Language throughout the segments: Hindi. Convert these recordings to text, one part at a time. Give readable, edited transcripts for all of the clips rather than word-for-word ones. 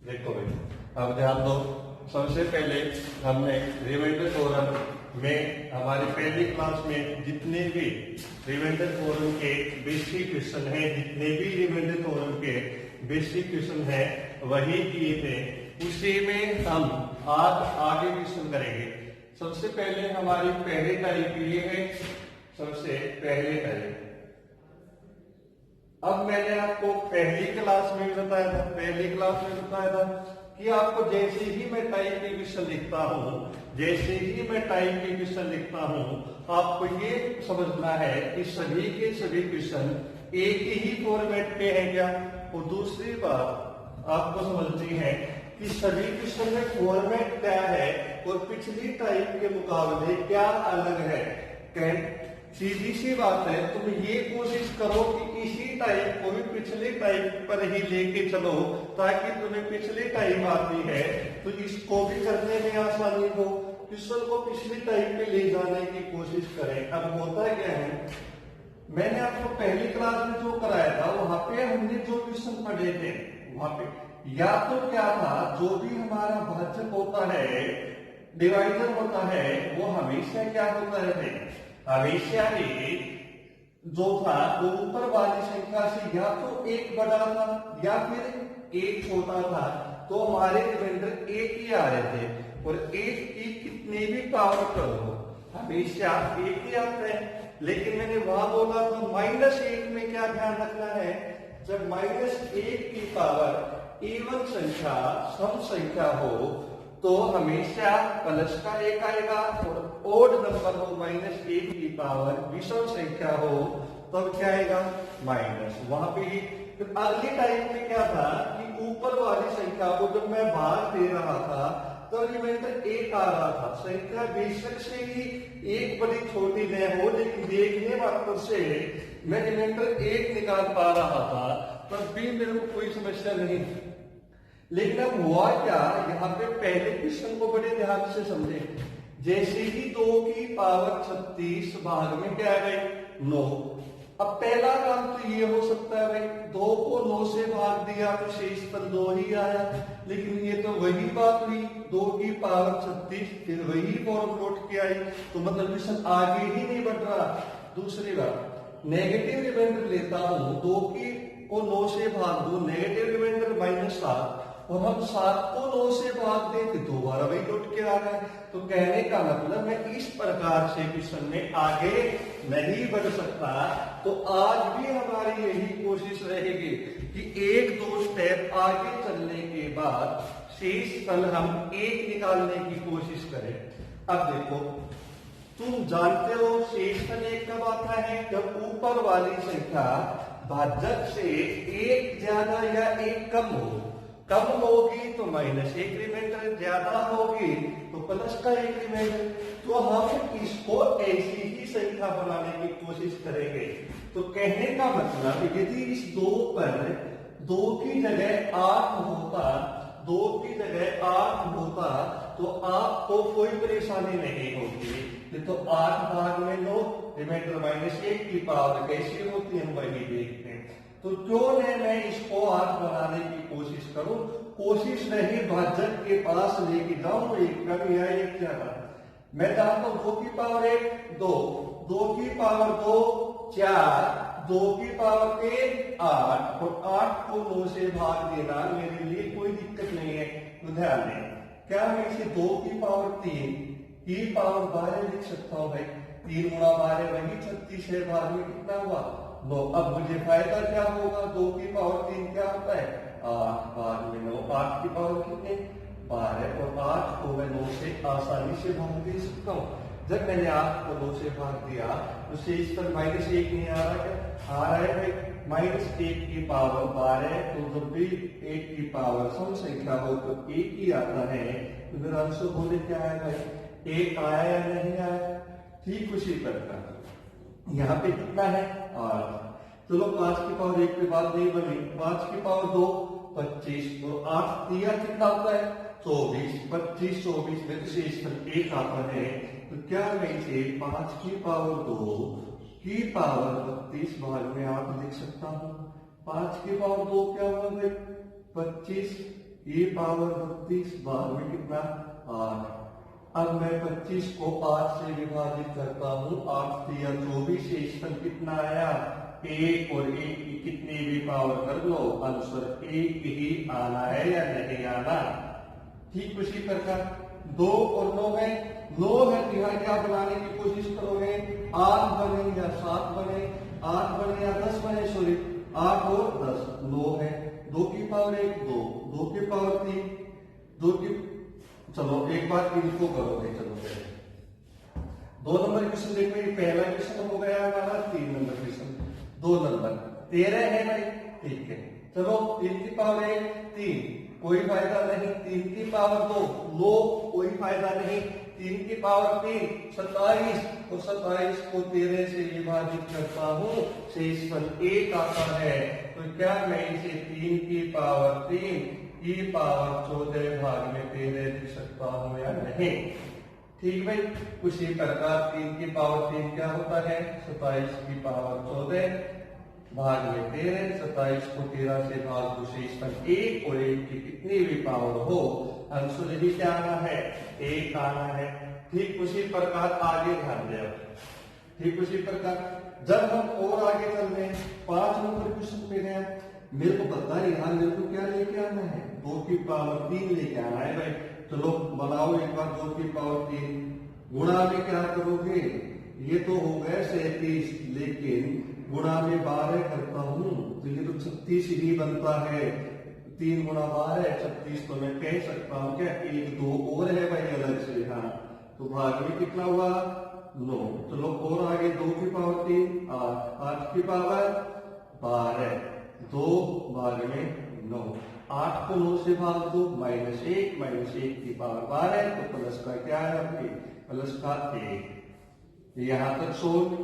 देखो भाई, अब ध्यान दो। सबसे पहले हमने रिमाइंडर थ्योरम में हमारी पहली क्लास में जितने भी रिमाइंडर थ्योरम के बेसिक क्वेश्चन है, जितने भी रिमाइंडर थ्योरम के बेसिक क्वेश्चन है वही किए थे। उसी में हम आज आगे क्वेश्चन करेंगे। सबसे पहले हमारी पहले टाइप ये है, सबसे पहले टाइप। अब मैंने आपको पहली क्लास में भी बताया था कि आपको जैसे ही मैं टाइप के क्वेश्चन लिखता हूं, आपको ये समझना है कि सभी के सभी क्वेश्चन एक ही फॉर्मेट पे है क्या। और दूसरी बात आपको समझनी है कि सभी क्वेश्चन में फॉर्मेट क्या है और पिछली टाइप के मुकाबले क्या अलग है। सीधी सी बात है, तुम ये कोशिश करो कि इसी टाइप को भी पिछले टाइप पर ही लेके चलो, ताकि तुम्हें पिछली टाइप आती है तो इसको भी करने में आसानी हो। क्वेश्चन को पिछली टाइप पे ले जाने की कोशिश करें। अब होता क्या है, मैंने आपको पहली क्लास में जो कराया था वहां पे हमने जो क्वेश्चन पढ़े थे, वहां पे या तो क्या था, जो भी हमारा भाजक होता है, डिवाइडर होता है, वो हमेशा क्या होता है, हमेशा ही जो था वो ऊपर वाली संख्या से या तो एक बड़ा था या फिर एक छोटा था। तो हमारे रिमाइंडर एक ही आ रहे थे, और एक की कितनी भी पावर करो हमेशा एक ही आता है। लेकिन मैंने वहां बोला था -1 में क्या ध्यान रखना है, जब -1 की पावर इवन संख्या, सम संख्या हो तो हमेशा प्लस का 1 आएगा, और ओड नंबर हो -1 की पावर विषम संख्या हो तब क्या आएगा, माइनस। वहां पे ही फिर अगली टाइप में क्या था कि ऊपर वाली संख्या को जब मैं भाग दे रहा था तो रिमाइंडर 1 आ रहा था। संख्या बेशक से ही एक बड़ी छोटी न हो, लेकिन देखने मात्र से मैं रिमाइंडर 1 निकाल पा रहा था, तब भी मेरे को कोई समस्या नहीं। लेकिन अब हुआ क्या, यहाँ पे पहले क्वेश्चन को बड़े ध्यान से समझे। जैसे ही 2 की पावर 36 भाग में क्या है भाई, 9। अब पहला काम तो ये हो सकता है भाई, 2 को 9 से भाग दिया तो शेषफल 2 ही आया। लेकिन ये तो वही बात हुई, 2 की पावर 36 फिर वही फॉर्म लौट के आई, तो मतलब क्वेश्चन आगे ही नहीं बढ़ रहा। दूसरी बात, नेगेटिव रिमाइंडर लेता हूं, 2 को 9 से भाग दो, नेगेटिव रिमाइंडर -7, और हम 7 को 9 से भाग दें तो दोबारा वही लौट के आ रहा है। तो कहने का मतलब मैं इस प्रकार से क्वेश्चन में आगे नहीं बढ़ सकता। तो आज भी हमारी यही कोशिश रहेगी कि 1-2 स्टेप आगे चलने के बाद शेषफल हम 1 निकालने की कोशिश करें। अब देखो, तुम जानते हो शेषफल 1 कब आता है, जब ऊपर वाली संख्या भाजक से 1 ज्यादा या 1 कम हो। कम होगी तो -1 रिमाइंडर, ज्यादा होगी तो प्लस का 1 रिमाइंडर। तो हम इसको ऐसी ही संख्या बनाने की कोशिश करेंगे। तो कहने का मतलब, यदि इस 2 पर 2 की जगह 8 होता, 2 की जगह 8 होता तो आपको कोई परेशानी नहीं होती। तो 8 भाग में 9, रिमाइंडर -1 की पावर कैसी होती है हम वही देखते हैं। तो क्यों न मैं इसको 8 बनाने की कोशिश करूं। कोशिश नहीं, भाजक के पास लेके जाऊं, एक कम या एक ज्यादा। मैं जानता हूं 2 की पावर 1 2, 2 की पावर 2 4, 2 की पावर 1 8, और 8 को 9 से भाग देना मेरे लिए कोई दिक्कत नहीं है। तो ध्यान दें, क्या मैं इसे 2 की पावर 3 की पावर 12 लिख सकता हूं भाई। 3 गुणा 12 वही 36 है, भाग में कितना हुआ 9। अब मुझे फायदा क्या होगा, 2 की पावर 3 क्या होता है 8, भाग में 9, 8 की पावर कितने 12, और 8 को मैं 9 से आसानी से भाग दे सकता हूँ। जब मैंने 8 को 9 से भाग दिया तो शेषफल -1 नहीं आ रहा, क्या आ रहा है भाई, -1 की पावर 12। तो जब भी 1 की पावर सम संख्या हो तो 1 ही आता है। तो मेरा आंसर बोले क्या है भाई, 1 आया या नहीं आया। ठीक उसी प्रकार यहाँ पे कितना है 8। चलो 5 की पावर 1 पे बात नहीं बनी, 5 की पावर 2 25, तो 8 दिया कितना होता है 24, 25 24 में तो शेषफल 1 आता है। तो क्या मैं इसे 5 की पावर 2 की पावर 32 भाग में 8 लिख सकता हूँ। 5 की पावर 2 क्या होगा भाई 25 e पावर 32 भाग में कितना 8। अब मैं 25 को 8 से विभाजित करता हूँ, 8 3 24 से इस पर कितना आया 1 और 1 की कितनी भी पावर कर लो, आंसर 1 ही आना है या नहीं आना। ठीक उसी प्रकार 2 और 9 है, 9 है तो यहाँ क्या बनाने की कोशिश करोगे, 8 बने या 7 बने, 8 बने या 10 बने, सॉरी 8 और 10, 9 है, 2 की पावर 1 2, 2 की पावर 3, 2 की, चलो एक बार इनको करोगे। चलो 2 नंबर क्वेश्चन देखो, ये पहला क्वेश्चन हो गया हमारा, 3 नंबर क्वेश्चन, 2 नंबर 13 है भाई, ठीक है। चलो 3 की पावर 1 3, कोई फायदा नहीं, 3 की पावर 2 9, कोई फायदा नहीं, 3 की पावर 3 27, और 27 को 13 से विभाजित करता हूँ, शेषफल 1 आता है। तो क्या मैं इसे 3 की पावर 3 की पावर 14 भाग में 13 लिख सकता हूँ या नहीं। ठीक भाई, उसी प्रकार 3 की पावर 3 क्या होता है, 27 की पावर 14 भाग में 13, 27 को 13 से भाग दो, शेषफल 1 और 1 की कितनी भी पावर हो, आंसर यही क्या आना है 1 आना है। ठीक उसी प्रकार आगे ध्यान दें। ठीक उसी प्रकार जब हम और आगे चल रहे हैं, 5 नंबर क्वेश्चन पे गए, मेरे को पता है यहाँ मेरे को क्या लेके आना है, 2 की पावर 3 लेके आना है भाई। चलो बनाओ एक बार, 2 की पावर 3 गुणा में क्या करोगे, ये तो हो गए 37, लेकिन गुणा में 12 करता हूं तो ये तो 36 ही बनता है। 3 गुणा 12 36, तो मैं कह सकता हूं क्या 1 2 और है भाई अलग से, हाँ तो भाग में कितना हुआ 9। चलो और आगे 2 की पावर 3 8, 8 की पावर 12, 2 भाग में 9, 8 को 9 से भाग दो, -1 की पावर 12, तो प्लस का क्या है आपके, प्लस का 1। यहाँ तक सोल्व,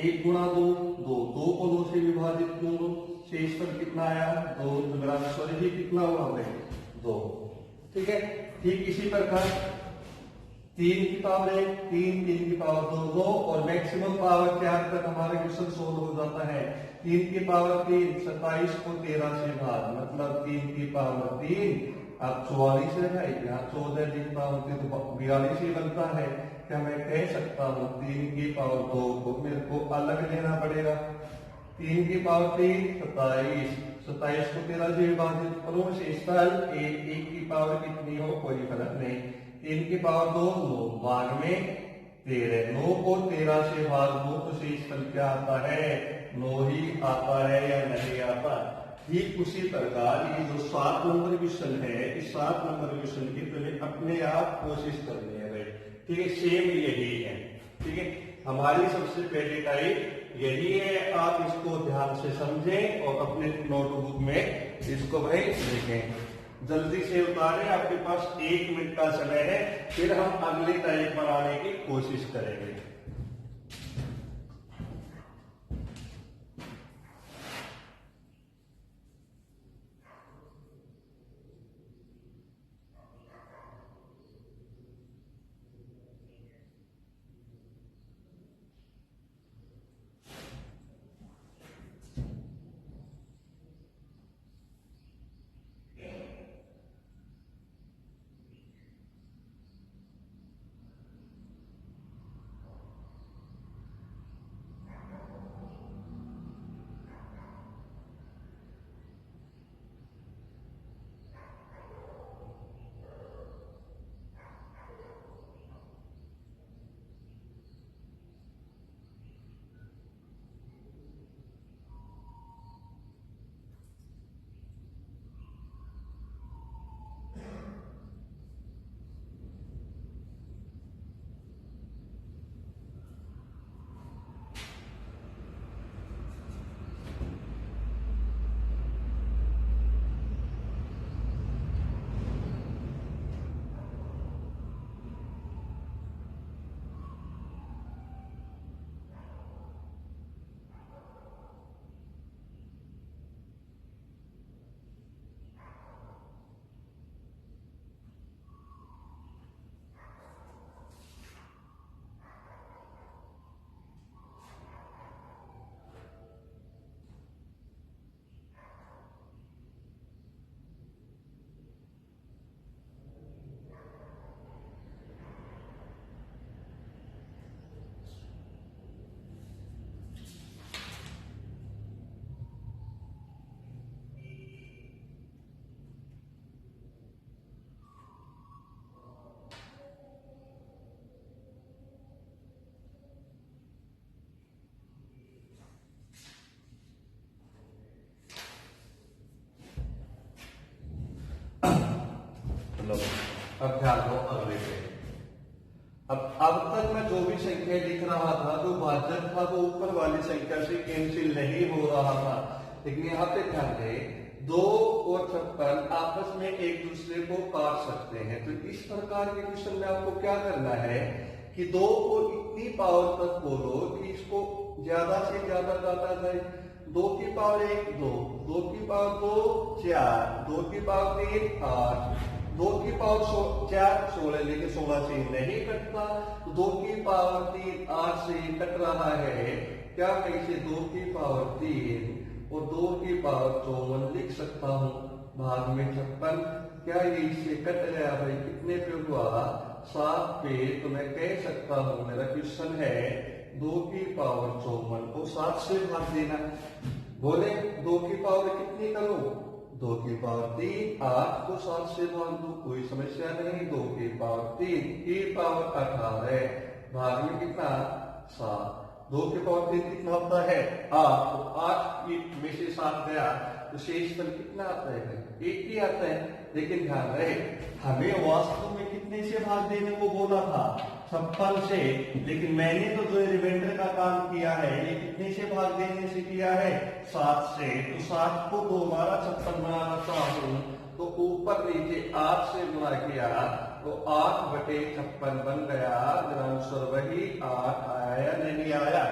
1 गुणा 2 2, 2 को 2 से विभाजित करो, शेषफल कितना आया 2, मेरा सॉरी जी कितना हुआ भाई 2। ठीक है, ठीक इसी प्रकार 3 की पावर 1 3, 3 की पावर 2 2, और मैक्सिमम पावर 4 तक हमारा क्वेश्चन सोल्व हो जाता है। 3 की पावर 3 27 को 13 से भाग, मतलब 3 की पावर 3, अब 44 है भाई, यहाँ 14 लिखता हूँ तो 42 ही बनता है। क्या मैं कह सकता हूँ 3 की पावर 2 को मेरे को अलग लेना पड़ेगा, 3 की पावर 3 27, 27 को 13 से विभाजित करो, शेषफल 1 की पावर कितनी हो कोई फर्क नहीं, 3 की पावर 2 9 भाग में 13, 9 को 13 से भाग दो तो शेषफल क्या आता है 9 ही आता है या नहीं आता। ठीक उसी प्रकार ये जो 7 नंबर क्वेश्चन है, इस 7 नंबर क्वेश्चन की तुम्हें अपने आप कोशिश करनी है भाई। ठीक है, सेम यही है। ठीक है, हमारी सबसे पहली टाइप यही है, आप इसको ध्यान से समझें और अपने नोटबुक में इसको भाई लिखें, जल्दी से उतारें, आपके पास 1 मिनट का समय है, फिर हम अगली टाइप बनाने की कोशिश करेंगे। लो। अब ध्यान दो अगले पे। अब तक मैं जो भी संख्या लिख रहा था, जो भाजक था, वो ऊपर वाली संख्या से कैंसिल नहीं हो रहा था। लेकिन यहाँ पे ध्यान दे, 2 और 56 आपस में एक दूसरे को काट सकते हैं। तो इस प्रकार के क्वेश्चन में आपको क्या करना है कि 2 को इतनी पावर तक बोलो कि इसको ज्यादा से ज्यादा काटा जाए। 2 की पावर 1 2, 2 की पावर 2 4, 2 की पावर 3 8, 2 की पावर 4 16, लेकिन 16 से नहीं कटता। तो 2 की पावर 3 8 से कट रहा है। क्या मैं इसे 2 की पावर 3 और 2 की पावर 54 लिख सकता हूँ? भाग में 56, क्या ये इससे कट गया भाई? कितने पे हुआ? 7 पे। तो मैं कह सकता हूँ, मेरा क्वेश्चन है 2 की पावर 54 को 7 से भाग देना। बोले 2 की पावर कितनी करो? 2 की पावर 3 8 को 7 से भाग दो, कोई समस्या नहीं। 2 की पावर 3 की पावर 18, भाग में कितना? 7। 2 की पावर 3 कितना होता है? 8। तो 8 में से 7 गया तो शेषफल कितना आता है? 1 ही आता है। लेकिन ध्यान रहे, हमें वास्तव में कितने से भाग देने को बोला था? 56 से। लेकिन मैंने तो जो रिमाइंडर का काम किया है, ये कितने से भाग देने से किया है? 7 से। तो 7 को 2 बारा 56 बनाना चाहूं तो ऊपर नीचे 8 से गुणा किया तो 8/56 बन गया। मेरा आंसर वही 8 आया या नहीं आया?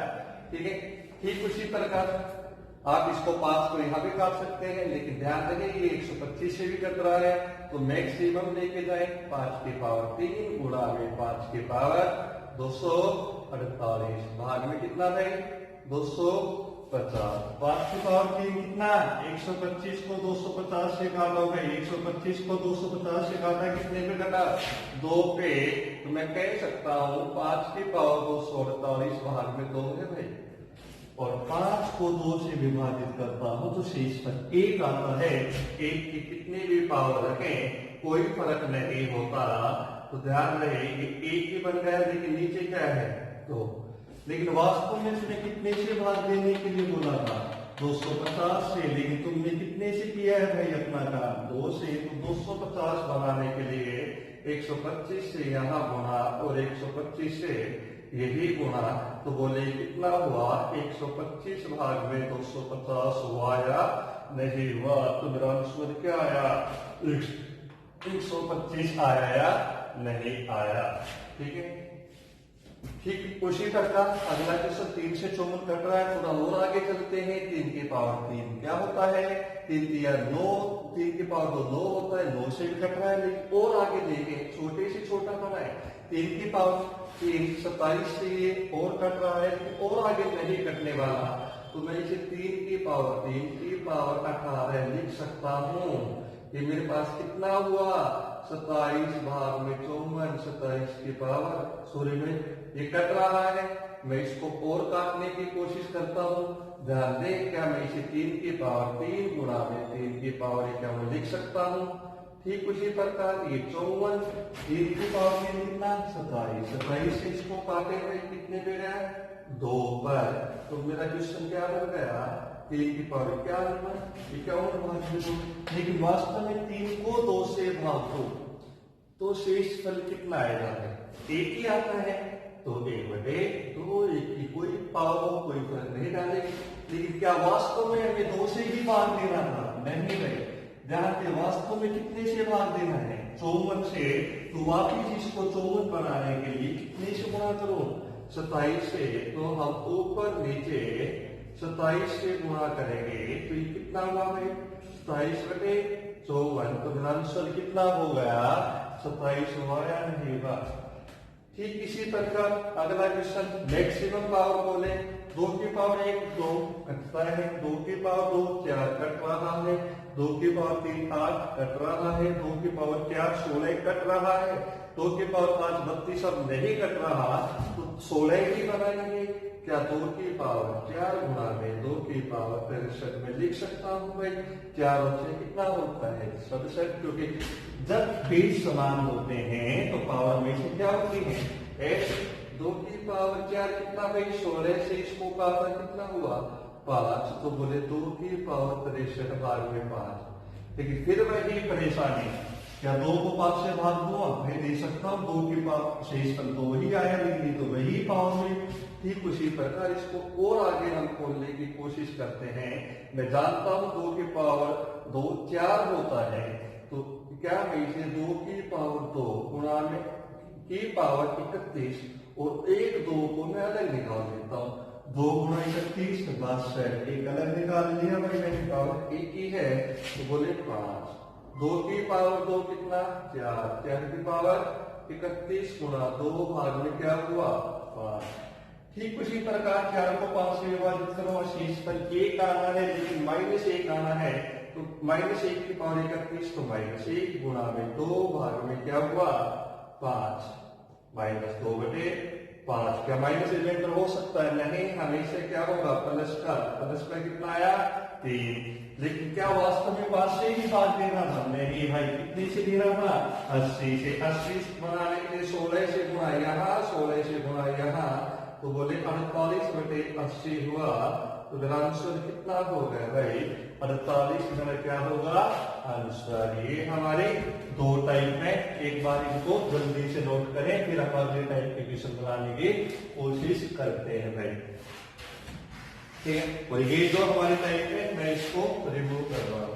ठीक है। ठीक उसी प्रकार आप इसको 5 को यहाँ भी काट सकते हैं, लेकिन ध्यान रखें ये 125 से भी कट रहा है। तो मैक्सिमम लेके जाए 5 की पावर 3 गुणा में 5 की पावर 248, भाग में कितना है? 250। 5 की पावर 3 कितना? 125 को 250 से काटोगे, 125 को 250 से काटा, कितने पे कटा? 2 पे। तो मैं कह सकता हूँ 5 की पावर 248 भाग में 2 है भाई। और 5 को 2 से विभाजित करता हूं तो शेषफल 1 आता है। 1 की कितनी भी पावर रखें कोई फर्क नहीं होता। तो ध्यान रहे ये 1 ही बन गया, लेकिन नीचे क्या है? 2। लेकिन वास्तव में इसने कितने से भाग देने के लिए बोला था? 250 से। लेकिन तुमने कितने से किया है भाई अपना काम? 2 से। तो 250 बनाने के लिए 125 से यहाँ गुणा और 125 से यही गुणा। तो बोले कितना हुआ? 125 भाग में 250 हुआ या नहीं हुआ? तो मेरा आंसर क्या आया? 125 आया या नहीं आया? ठीक है। ठीक उसी प्रकार अगला क्वेश्चन 3 से 54 कट रहा है। थोड़ा और आगे चलते हैं। 3 की पावर 3 क्या होता है? 3 3 9, 3 की पावर 2 9 होता है। 9 से भी कट रहा है, लेकिन और आगे देखें छोटे से छोटा बना है। 3 की पावर 3 27 से ये और कट रहा है, और आगे नहीं कटने वाला। तो मैं इसे 3 की पावर 3 की पावर 18 लिख सकता हूँ। ये मेरे पास कितना हुआ? 27 भाग में 54, 27 की पावर सॉरी में ये कट रहा है। मैं इसको और काटने की कोशिश करता हूँ। ध्यान दें, क्या मैं इसे 3 की पावर 3 गुणा में 3 की पावर 51 लिख सकता हूँ? ठीक उसी प्रकार ये 54 3 की पावर में कितना? 27। 27 से इसको काटे हुए कितने पे गया? 2 पर। तो मेरा क्वेश्चन क्या बन गया? 3 की पावर क्या हुआ? 51 भाग में 2। लेकिन वास्तव में 3 को 2 से भाग दो तो शेषफल कितना आएगा? 1 ही आता है। तो 1/2 1 की कोई पावर कोई फर्क नहीं डालेगी। लेकिन क्या वास्तव में हमें 2 से ही भाग देना था? नहीं भाई। ध्यान के वास्तव में कितने से भाग देना है? 54 से। तो वापिस इसको 54 बनाने के लिए कितने से गुणा करो? 27 से। तो हम ऊपर नीचे 27 से गुणा करेंगे तो ये कितना हुआ भाई? 27/54। तो मेरा आंसर कितना हो गया? 27 हुआ या नहीं हुआ? ठीक इसी प्रकार अगला क्वेश्चन मैक्सिमम पावर बोले 2 की पावर 1 2 कटता है। 2 की पावर 2 4 कट रहा है। 2 की पावर 3 8 कट रहा है। 2 की पावर 4 16 कट रहा है। 2 की पावर 5 32 अब नहीं कट रहा तो 16 ही बनाएंगे। क्या 2 की पावर 4 गुणा में 2 की पावर 63 में लिख सकता हूँ भाई? 4 और 6 कितना होता है? 67। क्योंकि जब बेस समान होते हैं तो पावर में से क्या होती है? x। 2 की पावर 4 कितना भाई? 16 से इसको काटा कितना हुआ? 5। तो बोले 2 की पावर 63 भाग में 5। लेकिन फिर वही परेशानी, क्या 2 को 5 से भाग दूंगा? मैं दे सकता हूँ, 2 की पावर शेषफल 2 ही आया, लेकिन तो वही पावर में। ठीक उसी प्रकार इसको और आगे हम खोलने की कोशिश करते हैं। मैं जानता हूँ 2 की पावर 2 4 होता है, तो क्या मैं इसे 2 की पावर 2 गुणा में की पावर 31 और 1 2 को मैं अलग निकाल देता हूँ। 2 गुणा 31 बस एक अलग निकाल लिया भाई मैंने, पावर एक ही है, तो बोले 5। 2 की पावर 2 कितना? 4। 4 की पावर 31 गुणा 2 भाग में क्या हुआ? 5। ठीक उसी प्रकार 4 को 5 से विभाजित करो, शेषफल 1 आना है, लेकिन -1 आना है, तो -1 की पावर 31, तो -1 गुणा में 2 भाग में क्या हुआ? 5। -2/5। क्या माइनस एलिमेंट हो सकता है? नहीं, हमेशा क्या होगा? प्लस का कितना आया? 3। लेकिन क्या वास्तव में 5 से ही भाग देना था? नहीं भाई, कितने से देना था? 80 से। 80 बनाने के लिए 16 से गुणा यहाँ, 16 से गुणा यहाँ, तो बोले 48/80 हुआ। तो मेरा आंसर कितना हो गया भाई? 48 मेरा क्या होगा आंसर? ये हमारे 2 टाइप में, एक बार इनको जल्दी से नोट करें, फिर हम अगले टाइप के क्वेश्चन बनाने की कोशिश करते हैं भाई। ठीक है, और ये जो हमारे टाइप है, मैं इसको रिमूव कर रहा हूं।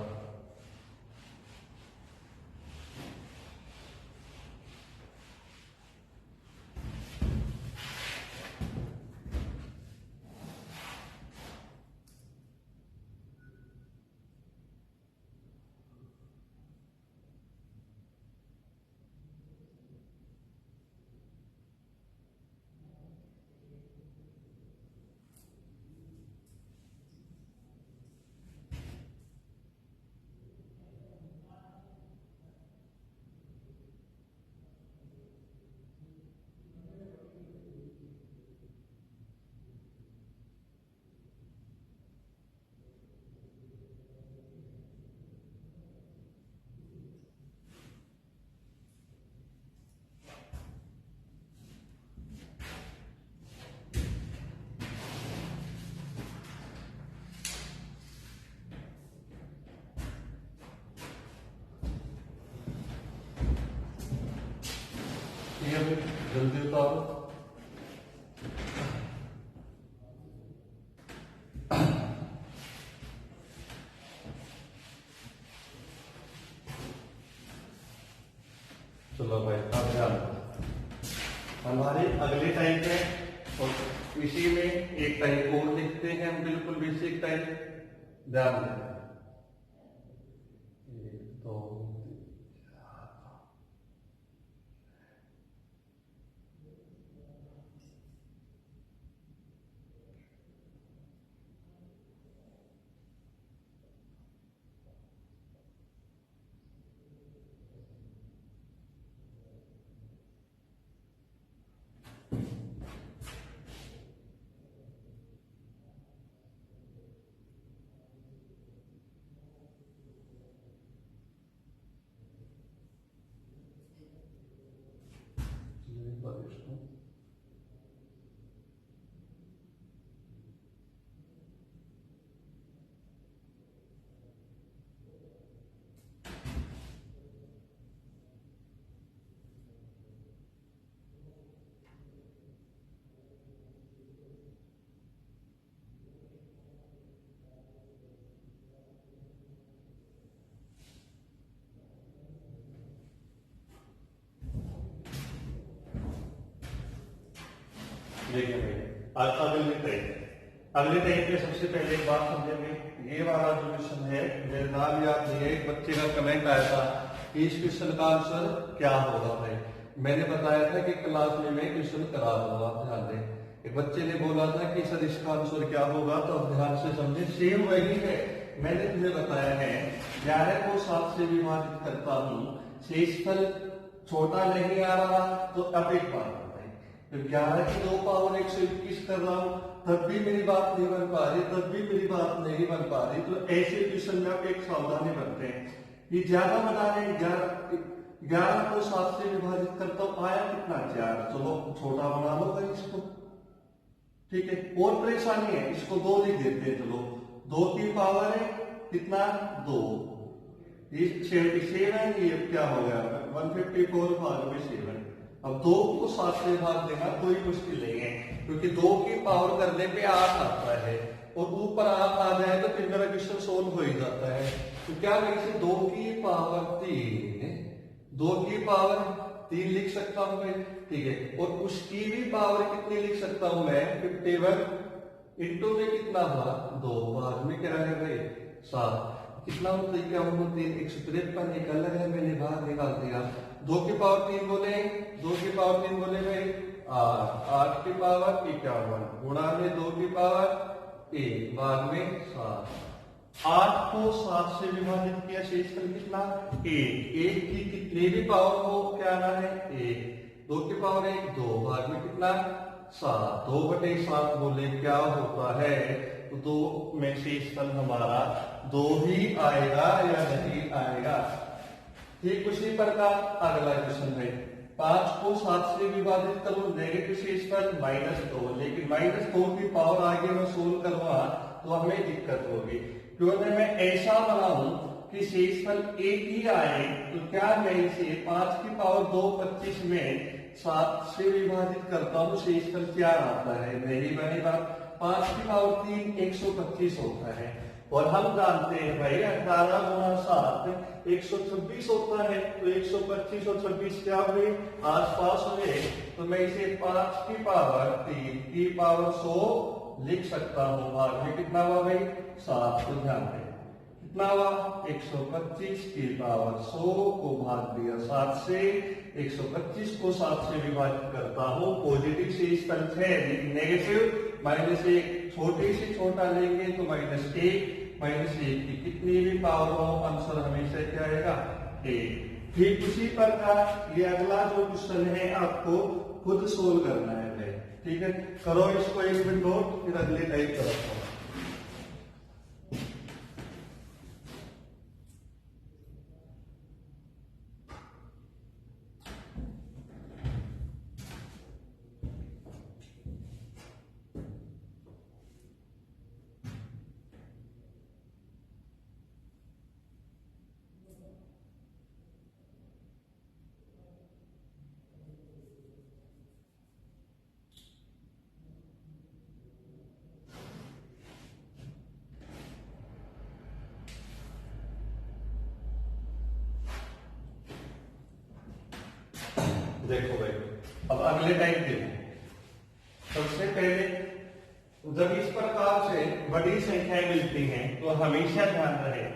जल्दी उतारो। चलो भाई, अब ध्यान हमारे अगले टाइप है, और इसी में एक टाइप और लिखते हैं हम, बिल्कुल बेसिक टाइप। ध्यान दें, 1 2 देखिए भाई, अगले टाइप में सबसे पहले एक बात समझेंगे। ये वाला जो क्वेश्चन है, मेरे नाम याद नहीं है, एक बच्चे का कमेंट आया था कि इस क्वेश्चन का आंसर क्या होगा भाई। मैंने बताया था कि क्लास में मैं क्वेश्चन करा दूंगा, ध्यान दें। एक बच्चे ने बोला था कि सर इसका आंसर क्या होगा, तो ध्यान से समझे, सेम वही है। मैंने तुम्हें बताया है, 11 को 7 से विभाजित करता हूँ, शेषफल छोटा नहीं आ रहा, तो अब एक बात बताइए, तो 11 की 2 पावर 121 कर रहा हूँ, तब भी मेरी बात नहीं बन पा रही, तब भी मेरी बात नहीं बन पा रही। तो ऐसे क्वेश्चन में आप एक सावधानी बरते हैं, ये ज्यादा बना रहे, 11 को 7 से विभाजित करता हूँ, आया कितना 4, चलो छोटा बना लो भाई इसको, ठीक है। और परेशानी है, इसको 2 लिख देते हैं, चलो 2 की पावर है कितना 2, ये 77, ये क्या हो गया 154 भाग में 7। अब 2 को 7 से भाग देना कोई मुश्किल नहीं है, क्योंकि 2 की पावर करने पे 8 आता है और ऊपर 8 आ जाए तो फिर मेरा क्वेश्चन सोल्व हो ही जाता है। तो क्या मैं इसे 2 की पावर 3, 2 की पावर 3 लिख सकता हूं मैं, ठीक है। और उसकी भी पावर कितनी लिख सकता हूं मैं, 51 इंटू में कितना हुआ 2, भाग में क्या है भाई 7, कितना होता है क्या होता है 153, एक अलग है, मैंने बाहर निकाल दिया। 2 की पावर 3 बोले, 2 की पावर 3 बोले भाई 8, 8 की पावर 51 गुणा में 2 की पावर 1 भाग में 7। 8 को 7 से विभाजित किया, शेषफल कितना 1, 1 की कितनी भी पावर हो क्या आना है 1, 2 की पावर 1 2 भाग में कितना 7, 2/7 बोले क्या होता है, तो 2 में शेषफल हमारा 2 ही आएगा या नहीं आएगा। ठीक उसी प्रकार अगला क्वेश्चन है, 5 को 7 से विभाजित करो, नेगेटिव शेषफल -2, लेकिन -2 की पावर आगे मैं सोल्व करूंगा तो हमें दिक्कत होगी, क्योंकि मैं ऐसा बनाऊं कि शेषफल एक ही आए, तो क्या मैं इसे 5 की पावर 2 25 में 7 से विभाजित करता हूं, शेषफल क्या आता है, नहीं बनेगा। 5 की पावर 3 125 होता है, और हम जानते हैं भाई 18 गुणा 7 126 होता है, तो 125 और 26 क्या हुए आसपास हुए, तो मैं इसे 5 की पावर 3 की पावर 100 लिख सकता हूं, भाग में कितना हुआ भाई 7, तो ध्यान दें कितना हुआ 125 की पावर 100 को भाग दिया 7 से, 125 को 7 से विभाजित करता हूं, पॉजिटिव शेषफल है लेकिन नेगेटिव -1, छोटे से छोटा लेंगे तो -1, -1 की कितनी भी पावर हो आंसर हमेशा क्या आएगा 1। ठीक उसी प्रकार ये अगला जो क्वेश्चन है आपको खुद सोल्व करना है भाई, ठीक है। करो इसको 1 मिनट नोट, फिर अगले टाइप करता हूं। देखो भाई अब अगले टाइप देखो, सबसे पहले जब इस प्रकार से बड़ी संख्याएं मिलती हैं तो हमेशा ध्यान रहे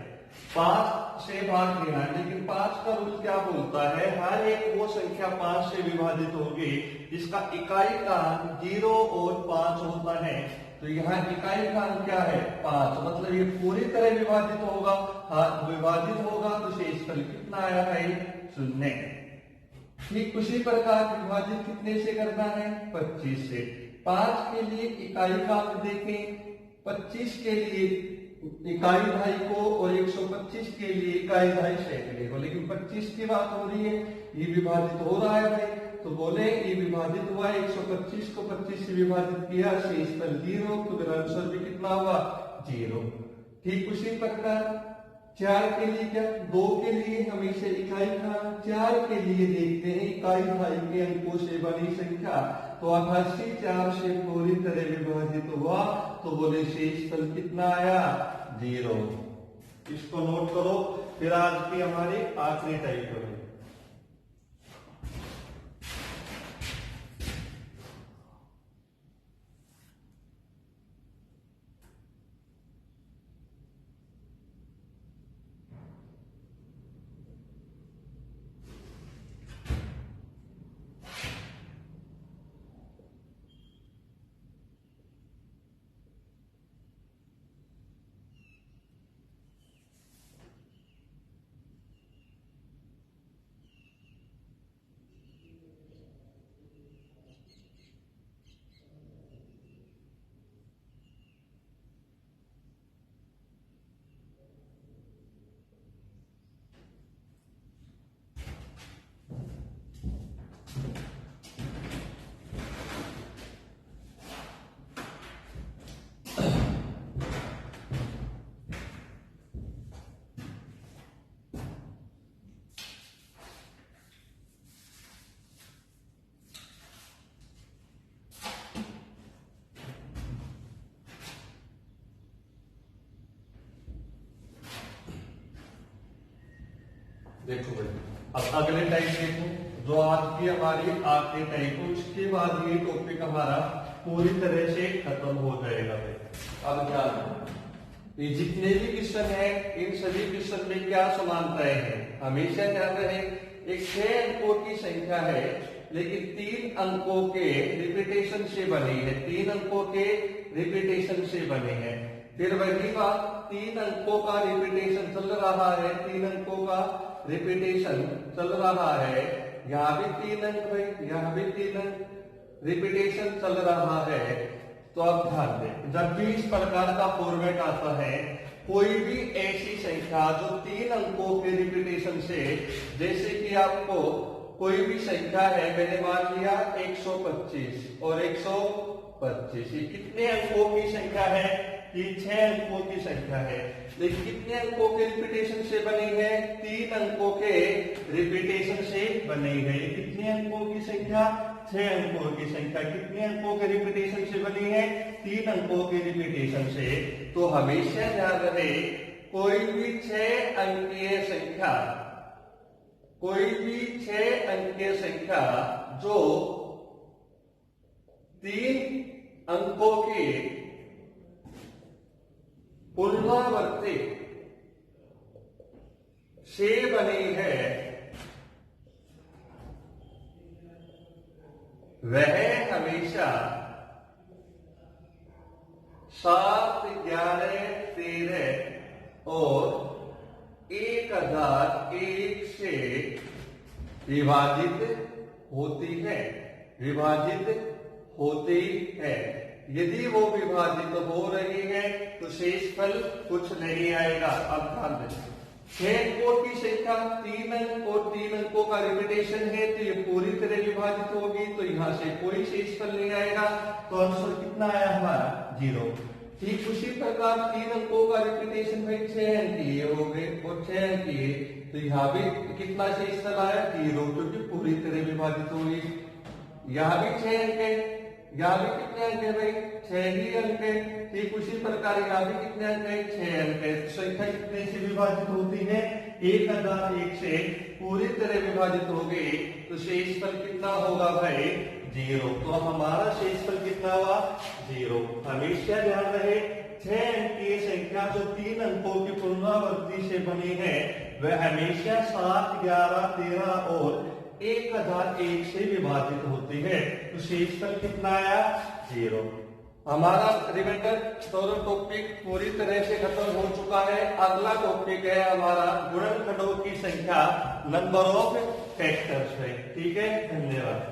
5 से भाग देना, लेकिन 5 का रूल क्या बोलता है, हर एक वो संख्या 5 से विभाजित होगी जिसका इकाई का 0 और 5 होता है, तो यहाँ इकाई का क्या है 5, मतलब ये पूरी तरह विभाजित होगा। हाँ विभाजित होगा तो शेषफल कितना आया है 0। ठीक उसी प्रकार विभाजित कितने से करना है 25 से। 5 के लिए इकाई का अंक देखें, 25 के लिए इकाई ढाई को और 125 के लिए इकाई ढाई सैकड़े को, लेकिन 25 की बात हो रही है, ये विभाजित हो रहा है भाई, तो बोले ये विभाजित हुआ है 125 को 25 से विभाजित किया, शेषफल 0, तो मेरा आंसर भी कितना हुआ 0। ठीक उसी प्रकार 4 के लिए क्या, 2 के लिए हमेशा इकाई का, 4 के लिए देखते हैं इकाई ढाई के अंकों से बनी संख्या, तो 88 4 से पूरी तरह विभाजित हुआ, तो बोले शेषफल कितना आया 0। इसको नोट करो, फिर आज की हमारी आखिरी टाइप करो। देखो भाई, अब अगले टाइप देखो, जो आज की हमारी आखिरी टाइप है, उसके बाद ये टॉपिक हमारा पूरी तरह से खत्म हो जाएगा भाई। अब ध्यान दो, ये जितने भी क्वेश्चन है, इन सभी क्वेश्चन में क्या समानताएं हैं, हमेशा ध्यान रहे। एक 6 अंकों की संख्या है, लेकिन 3 अंकों के रिपीटेशन से बनी है, 3 अंकों के रिपीटेशन से बने हैं। फिर वही बात, 3 अंकों का रिपीटेशन चल रहा है, 3 अंकों का रिपीटेशन चल रहा है, यहाँ भी 3 अंक है, यहाँ भी 3 अंक रिपीटेशन चल रहा है। तो आप ध्यान दें, जब भी इस प्रकार का फॉर्मेट आता है, कोई भी ऐसी संख्या जो 3 अंकों के रिपीटेशन से, जैसे कि आपको कोई भी संख्या है, मैंने मान लिया 125 और 125, ये कितने अंकों की संख्या है, ये 6 अंकों की संख्या है, लेकिन कितने अंकों के रिपीटेशन से बनी है, 3 अंकों के रिपीटेशन से बनी है। कितने अंकों की संख्या, 6 अंकों की संख्या, कितने अंकों के रिपीटेशन से बनी है, 3 अंकों के रिपीटेशन से। तो हमेशा ध्यान रहे, कोई भी 6 अंकीय संख्या, कोई भी 6 अंकीय संख्या जो 3 अंकों के पुनरावृत्ति से बनी है, वह हमेशा 7, 11, 13 और 1001 से विभाजित होती है, विभाजित होती है। यदि वो विभाजित हो रही है तो शेषफल कुछ नहीं आएगा। अब ध्यान दें, 6 अंकों की संख्या, 3 अंक और 3 अंकों का रिपीटेशन है, तो ये पूरी तरह विभाजित होगी, तो यहां से कोई शेषफल नहीं आएगा। तो आंसर कितना आया हमारा, 0। ठीक उसी प्रकार 3 अंकों का रिपीटेशन में 6 अंकीय हो गए और 6 अंकीय, तो यहाँ भी कितना शेषफल आया, 0, क्योंकि पूरी तरह विभाजित होगी। यहाँ भी 6 अंक है, यहाँ भी कितने अंक है भाई, 6 ही अंक है। ठीक उसी प्रकार यहाँ भी कितने अंक है, 6 अंक है। संख्या कितने से विभाजित होती है, 1001 से पूरी तरह विभाजित हो गई, तो शेषफल कितना होगा भाई, 0। तो हमारा शेषफल कितना हुआ, 0। हमेशा ध्यान रहे, 6 अंकीय संख्या जो 3 अंकों की पुनरावृत्ति से बनी है, वह हमेशा 7, 11, 13 और 1001 से विभाजित होती है, तो शेषफल कितना आया, 0। हमारा रिमाइंडर दोनों टॉपिक पूरी तरह से खत्म हो चुका है। अगला टॉपिक है हमारा गुणनखंडों की संख्या, नंबर ऑफ फैक्टर्स है। ठीक है, धन्यवाद।